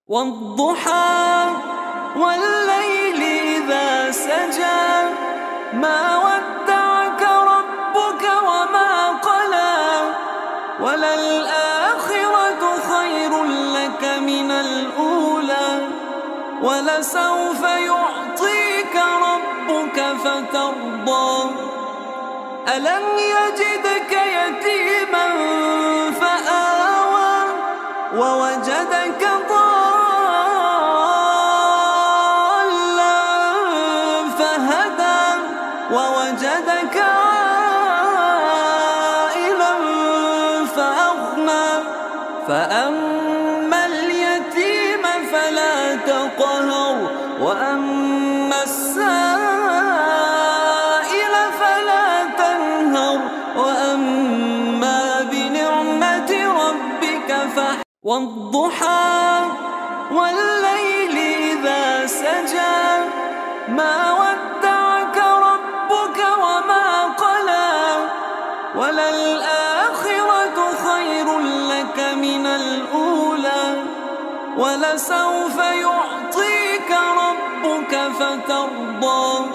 والضحى والليل إذا سجى ما ودعك ربك وما قلى وللآخرة خير لك من الأولى ولسوف يعطيك ربك فترضى ألم يجدك يتيما فآوى ووجدك ضالا فهدى ووجدك عائلا فأغنى فأما اليتيم فلا تقهر وأما السائل فلا تنهر وأما بنعمة ربك فاحذر والضحى والليل إذا سجى ما ودعك ربك وما قلى وللآخرة خير لك من الأولى ولسوف يعطيك ربك فترضى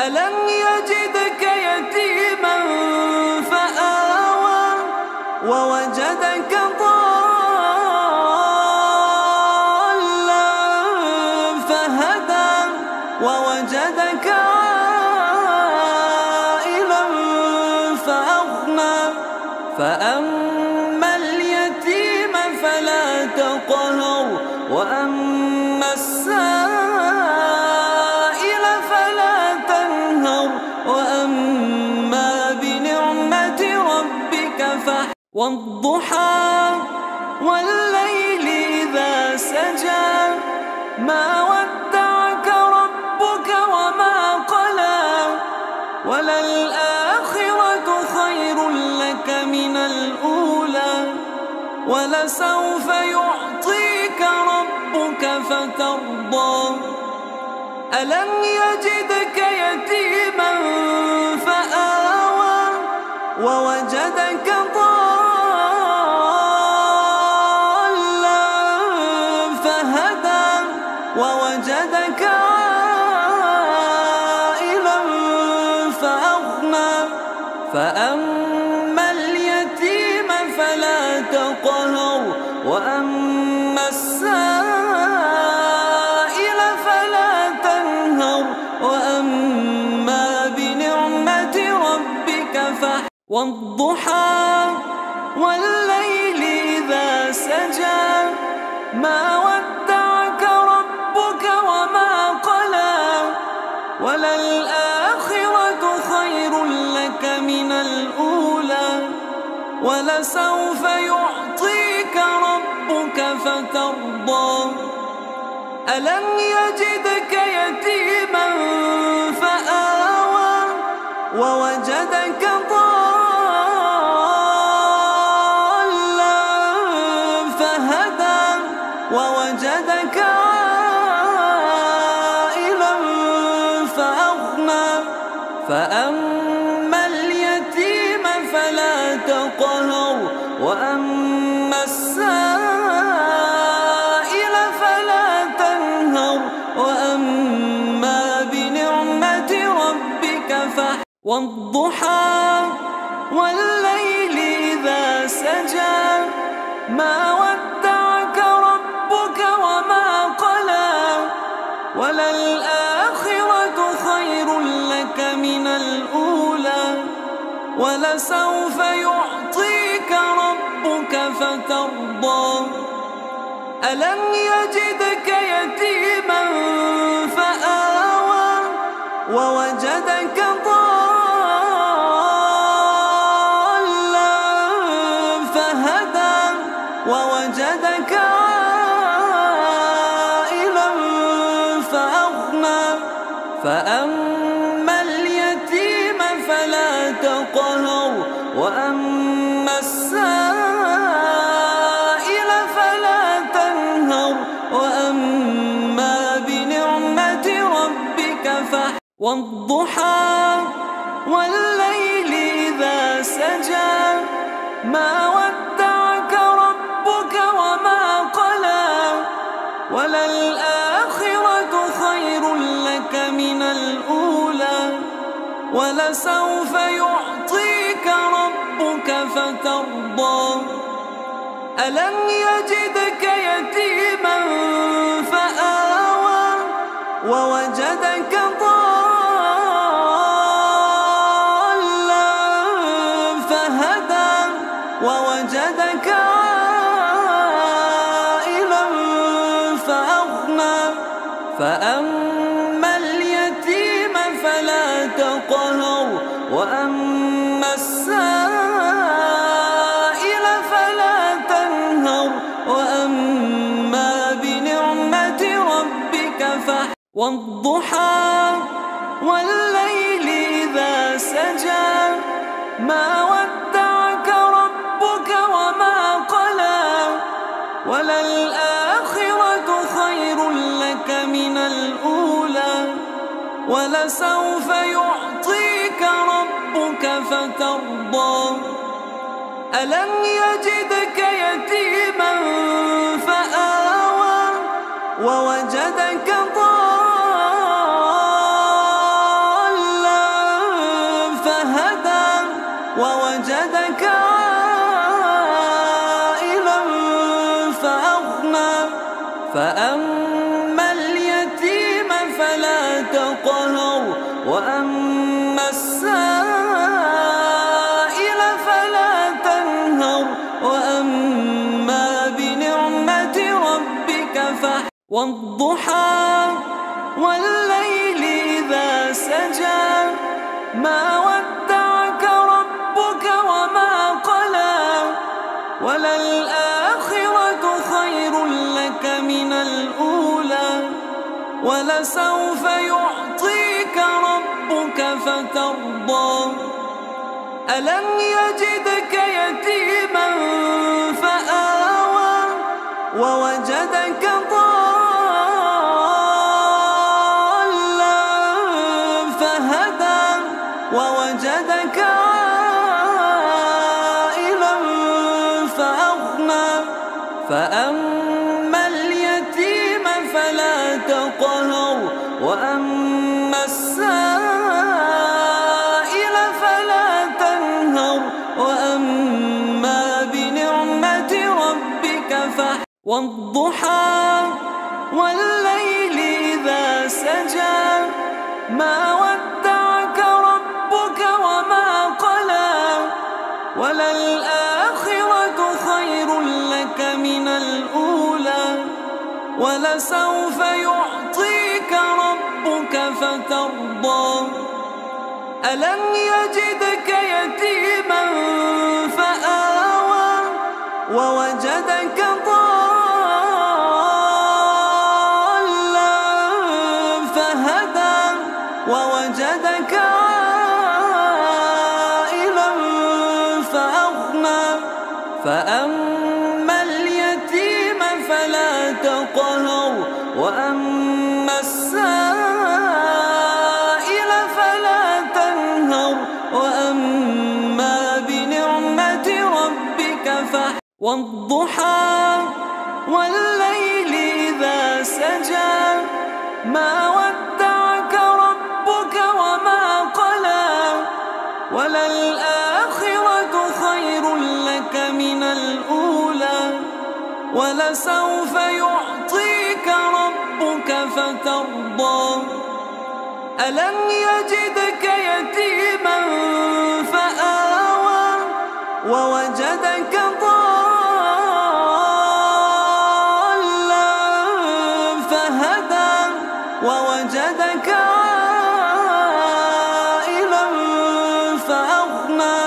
ألم يجدك يتيما فآوى ووجدك ضالا فهدى ووجدك عائلا فأغنى فأما اليتيم فلا تقهر وأما السائل فلا تنهر وأما بنعمة ربك فاحذر والضحى والليل إذا سجى ما ودعك ربك وما قلى وللآخرة خير لك من الأولى ولسوف يعطيك ربك فترضى ألم يجدك يتيما فآوى ووجدك ضالا فهدى ووجدك عائلا فأغنى فأما اليتيم فلا تقهر وأما السائل فلا تنهر وأما بنعمة ربك فاحذر والضحى والليل إذا سجى ما ودعك ربك وما قلى وللآخرة خير لك من الأولى ولسوف يعطيك ربك فترضى ألم يجدك يتيما فآوى ووجدك ضالا فهدى ووجدك عائلا فأغنى فأما اليتيم فلا تقهر وأما السائل فلا تنهر وأما بنعمة ربك فاحذر والضحى والليل إذا سجى ما ودعك ربك وما قلى وللآخرة خير لك من الأولى ولسوف يعطيك ربك فترضى ألم يجدك يتيما فآوى ووجدك ضالا فهدى ووجدك عائلا فأغنى فأما اليتيم فلا تقهر وأما السائل فلا تنهر وأما بنعمة ربك فاحذر والضحى والليل إذا سجى ما ودعك ربك وما قلى وللآخرة خير لك من الأولى ولسوف يعطيك ربك فترضى ألم يجدك يتيما فآوى ووجدك ضالا فهدى ووجدك عائلا فأغنى فأما اليتيم فلا تقهر وأما السائل فلا تنهر وأما بنعمة ربك فاحذر والضحى والليل إذا سجى ما ودعك ربك وما قلى وللآخرة خير لك من الأولى ولسوف يعطيك ربك فترضى ألم يجدك يتيما فآوى ووجدك ضالا فهدى ووجدك عائلا فأغنى فأما اليتيم فلا تقهر وأما السائل فلا تنهر وأما بنعمة ربك فاحذر والضحى والليل إذا سجى ما ودعك ربك وما قلى وللآخرة خير لك من الأولى ولسوف يعطيك ربك فترضى ألم يجدك يتيما فآوى ووجدك ضالا فهدى ووجدك عائلا فأغنى فأما اليتيم فلا تقهر وأما السائل فلا تنهر وأما بنعمة ربك فاحذر والضحى والليل إذا سجى ما ودعك ربك وما قلى وللآخرة خير لك من الأولى ولسوف يعطيك ربك فترضى ألم يجدك يتيما فآوى ووجدك ضالا فهدى ووجدك عائلا فأغنى فأما اليتيم فلا تقهر وأما السائل فلا تنهر وأما بنعمة ربك فاحذر والضحى والليل إذا سجى ما ودعك ربك وما قلى وللآخرة خير لك من الأولى ولسوف يعطيك ربك فترضى ألم يجدك يتيما فآوى ووجدك ضالا فهدى ووجدك عائلا فأغنى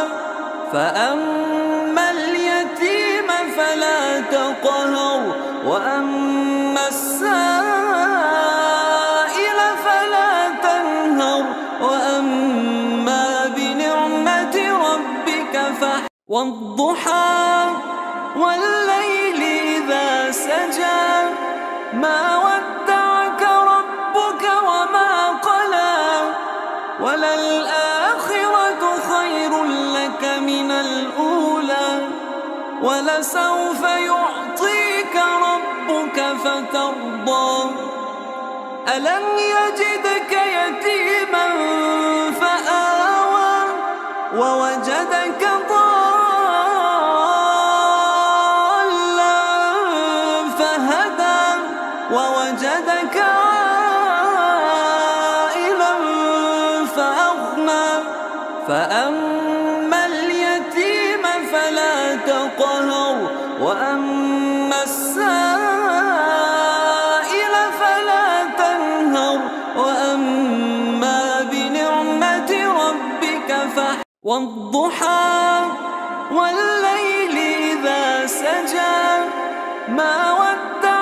فأما اليتيم فلا تقهر وأما السائل فلا تنهر وأما بنعمة ربك فاحذر والضحى والليل إذا سجى ما ودعك ربك وما قلى وللآخرة خير لك من الأولى ولسوف يعطيك ربك فترضى ألم يجدك يتيما فآوى ووجدك ضالا فهدى ووجدك عائلا فأغنى فأما اليتيم فلا تقهر وأما السائل فلا تنهر وأما بنعمة ربك والضحى والليل إذا سجى ما ودعك